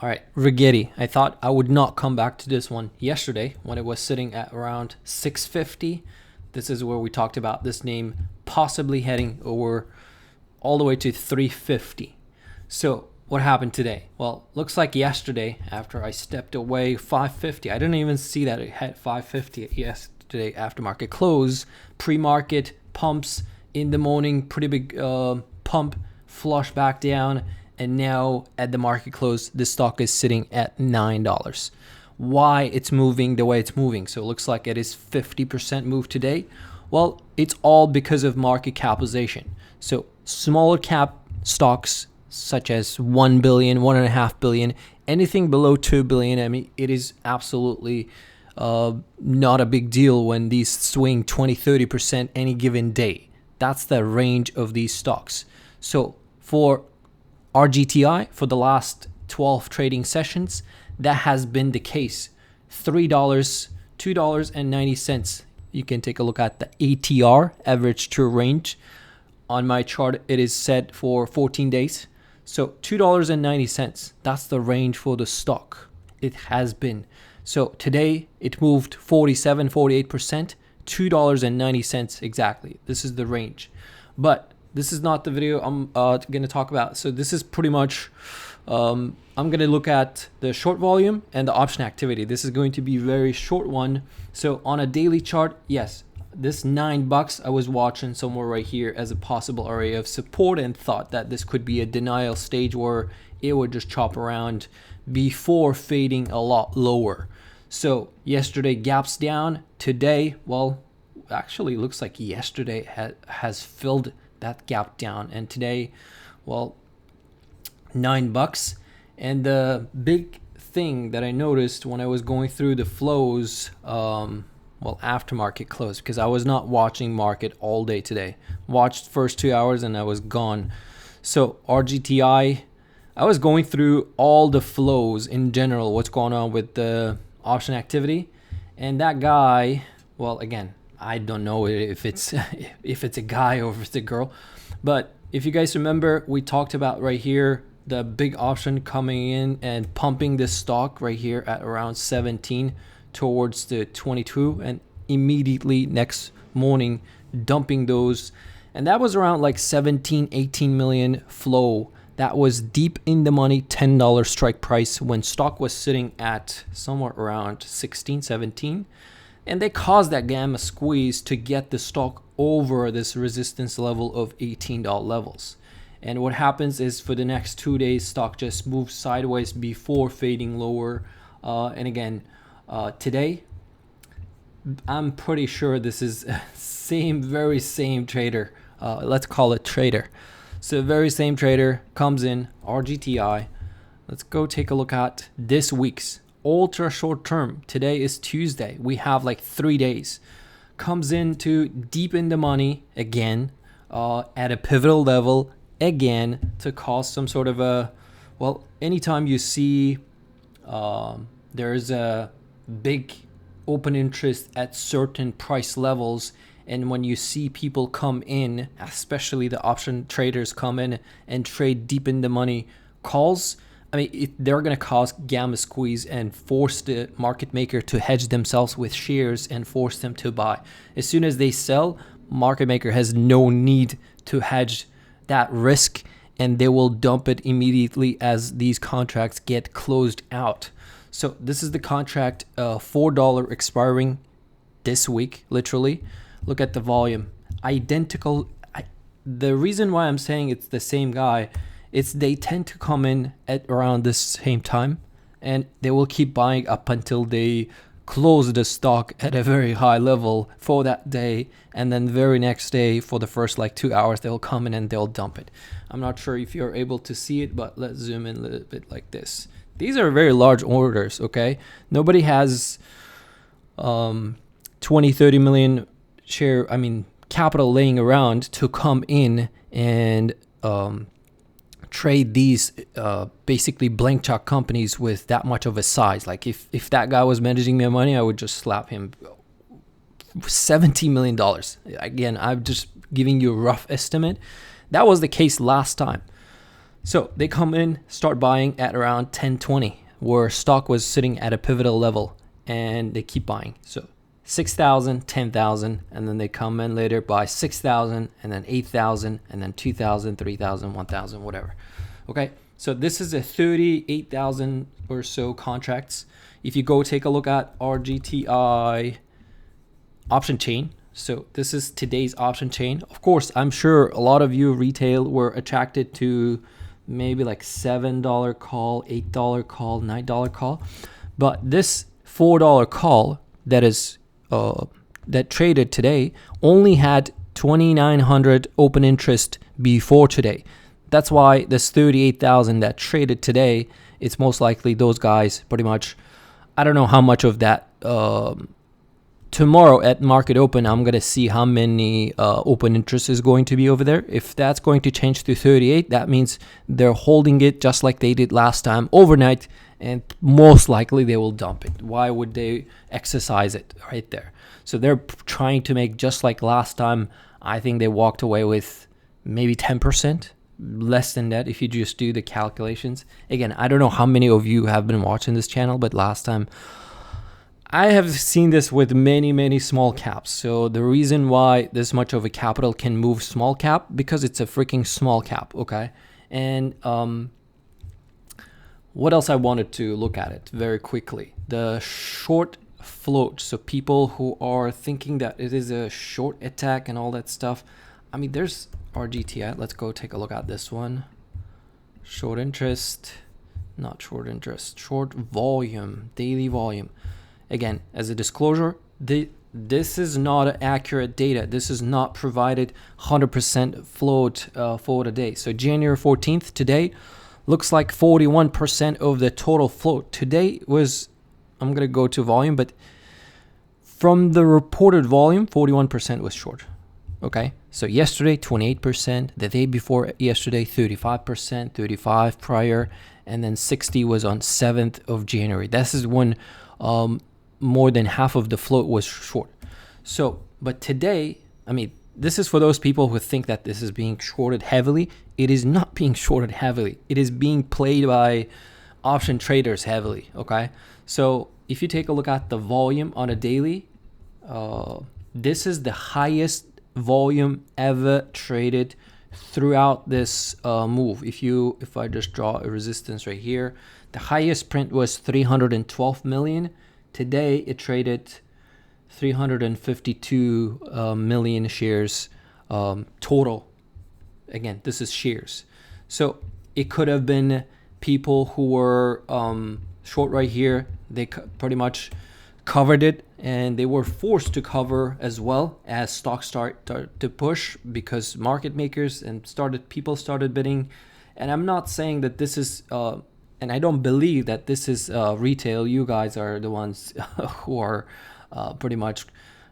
All right, Rigetti. I thought I would not come back to this one yesterday when it was sitting at around 650. This is where we talked about this name possibly heading over all the way to 350. So what happened today? Well, looks like yesterday after I stepped away 550. I didn't even see that it had 550 yesterday after market close. Pre-market pumps in the morning, pretty big pump, flush back down. And now at the market close, this stock is sitting at $9. Why it's moving the way it's moving? So it looks like it is 50% move today. Well, it's all because of market capitalization. So smaller cap stocks such as 1 billion, 1.5 billion, anything below 2 billion, I mean, it is absolutely not a big deal when these swing 20, 30% any given day. That's the range of these stocks. So for RGTI, for the last 12 trading sessions, that has been the case. $3, $2.90. You can take a look at the ATR, average true range. On my chart, it is set for 14 days. So $2.90. That's the range for the stock. It has been. So today, it moved 47, 48%, $2.90 exactly. This is the range. But this is not the video I'm going to talk about. So this is pretty much, I'm going to look at the short volume and the option activity. This is going to be a very short one. So on a daily chart, yes, this $9 I was watching somewhere right here as a possible area of support and thought that this could be a denial stage where it would just chop around before fading a lot lower. So yesterday gaps down. Today, well, actually looks like yesterday has filled that gap down, and today, well, $9. And the big thing that I noticed when I was going through the flows, after market close, because I was not watching market all day today. Watched first 2 hours and I was gone. So RGTI, I was going through all the flows in general, what's going on with the option activity, and that guy, well, again, I don't know if it's if it's a guy or if it's a girl, but if you guys remember, we talked about right here the big option coming in and pumping this stock right here at around 17 towards the 22, and immediately next morning dumping those, and that was around like 17-18 million flow. That was deep in the money, $10 strike price when stock was sitting at somewhere around 16, 17. And they caused that gamma squeeze to get the stock over this resistance level of $18 levels. And what happens is for the next 2 days, stock just moves sideways before fading lower. And again, today, I'm pretty sure this is very same trader. Let's call it trader. So very same trader comes in, RGTI. Let's go take a look at this week's ultra short term. Today is Tuesday. We have like 3 days. Comes into deep in the money again, at a pivotal level again to cause some sort of a, well, anytime you see there's a big open interest at certain price levels, and when you see people come in, especially the option traders come in and trade deep in the money calls, I mean, they're going to cause gamma squeeze and force the market maker to hedge themselves with shares and force them to buy. As soon as they sell, market maker has no need to hedge that risk, and they will dump it immediately as these contracts get closed out. So this is the contract, $4 expiring this week, literally. Look at the volume. Identical. The reason why I'm saying it's the same guy, it's they tend to come in at around this same time, and they will keep buying up until they close the stock at a very high level for that day, and then very next day for the first like 2 hours they'll come in and they'll dump it. I'm not sure if you're able to see it, but let's zoom in a little bit like this. These are very large orders, okay? Nobody has 20-30 million capital laying around to come in and trade these basically blank check companies with that much of a size. Like if that guy was managing my money, I would just slap him. $70 million. Again, I'm just giving you a rough estimate. That was the case last time. So they come in, start buying at around 1020, where stock was sitting at a pivotal level, and they keep buying. So 6,000, 10,000, and then they come in later, buy 6,000, and then 8,000, and then 2,000, 3,000, 1,000, whatever. Okay, so this is a 38,000 or so contracts. If you go take a look at RGTI option chain, so this is today's option chain. Of course, I'm sure a lot of you retail were attracted to maybe like $7 call, $8 call, $9 call, but this $4 call that is that traded today only had 2,900 open interest before today. That's why this 38,000 that traded today, it's most likely those guys pretty much. I don't know how much of that. Tomorrow at market open, I'm going to see how many open interest is going to be over there. If that's going to change to 38, that means they're holding it just like they did last time overnight, and most likely they will dump it. Why would they exercise it right there? So they're trying to make just like last time. I think they walked away with maybe 10%, less than that if you just do the calculations. Again, I don't know how many of you have been watching this channel, but last time I have seen this with many small caps. So the reason why this much of a capital can move small cap, because it's a freaking small cap, okay? And what else I wanted to look at it very quickly. The short float. So people who are thinking that it is a short attack and all that stuff. I mean, there's RGTI. Let's go take a look at this one. Short interest, not short interest, short volume, daily volume. Again, as a disclosure, this is not accurate data. This is not provided 100% float for the day. So January 14th today looks like 41% of the total float. Today was, I'm going to go to volume, but from the reported volume, 41% was short. Okay, so yesterday 28%, the day before yesterday 35%, 35 prior, and then 60 was on 7th of January. This is when more than half of the float was short. So, but today, I mean, this is for those people who think that this is being shorted heavily. It is not being shorted heavily. It is being played by option traders heavily, okay? So if you take a look at the volume on a daily, this is the highest volume ever traded throughout this move. If I just draw a resistance right here, the highest print was 312 million. Today it traded 352 million shares total. Again, this is shares. So it could have been people who were short right here. They pretty much covered it, and they were forced to cover as well as stocks start to push, because market makers and people started bidding. And I'm not saying that this is and I don't believe that this is retail. You guys are the ones who are pretty much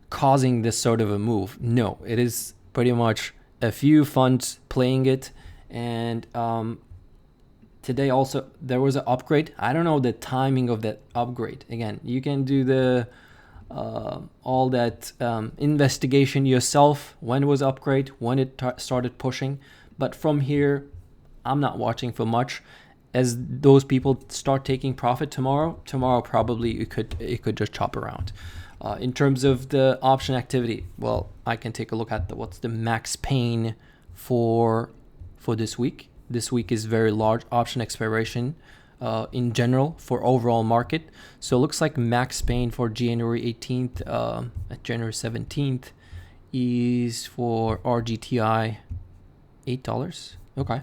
causing this sort of a move. No, it is pretty much a few funds playing it. And today also there was an upgrade. I don't know the timing of that upgrade. Again, you can do the all that investigation yourself. When was upgrade? When it started pushing? But from here, I'm not watching for much. As those people start taking profit tomorrow probably it could just chop around. In terms of the option activity, well, I can take a look at what's the max pain for this week. This week is very large option expiration in general for overall market. So it looks like max pain for January 18th at January 17th is for RGTI $8. Okay,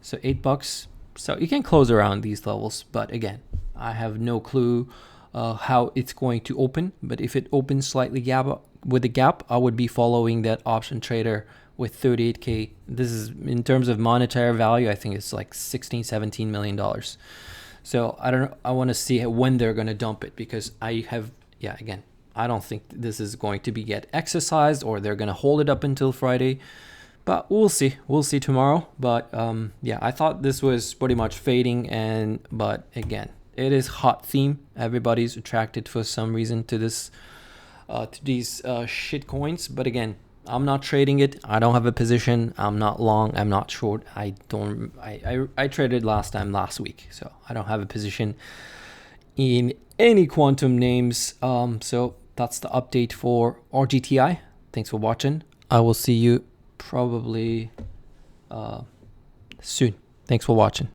so $8. So you can close around these levels, but again, I have no clue how it's going to open. But if it opens slightly with a gap, I would be following that option trader with 38K. This is in terms of monetary value, I think it's like $16-17 million. So I don't know. I want to see when they're going to dump it, because again, I don't think this is going to get exercised, or they're going to hold it up until Friday. But we'll see. We'll see tomorrow. But yeah, I thought this was pretty much fading. But again, it is hot theme. Everybody's attracted for some reason to this, to these shit coins. But again, I'm not trading it. I don't have a position. I'm not long. I'm not short. I traded last week, so I don't have a position in any quantum names. So that's the update for RGTI. Thanks for watching. I will see you probably soon. Thanks for watching.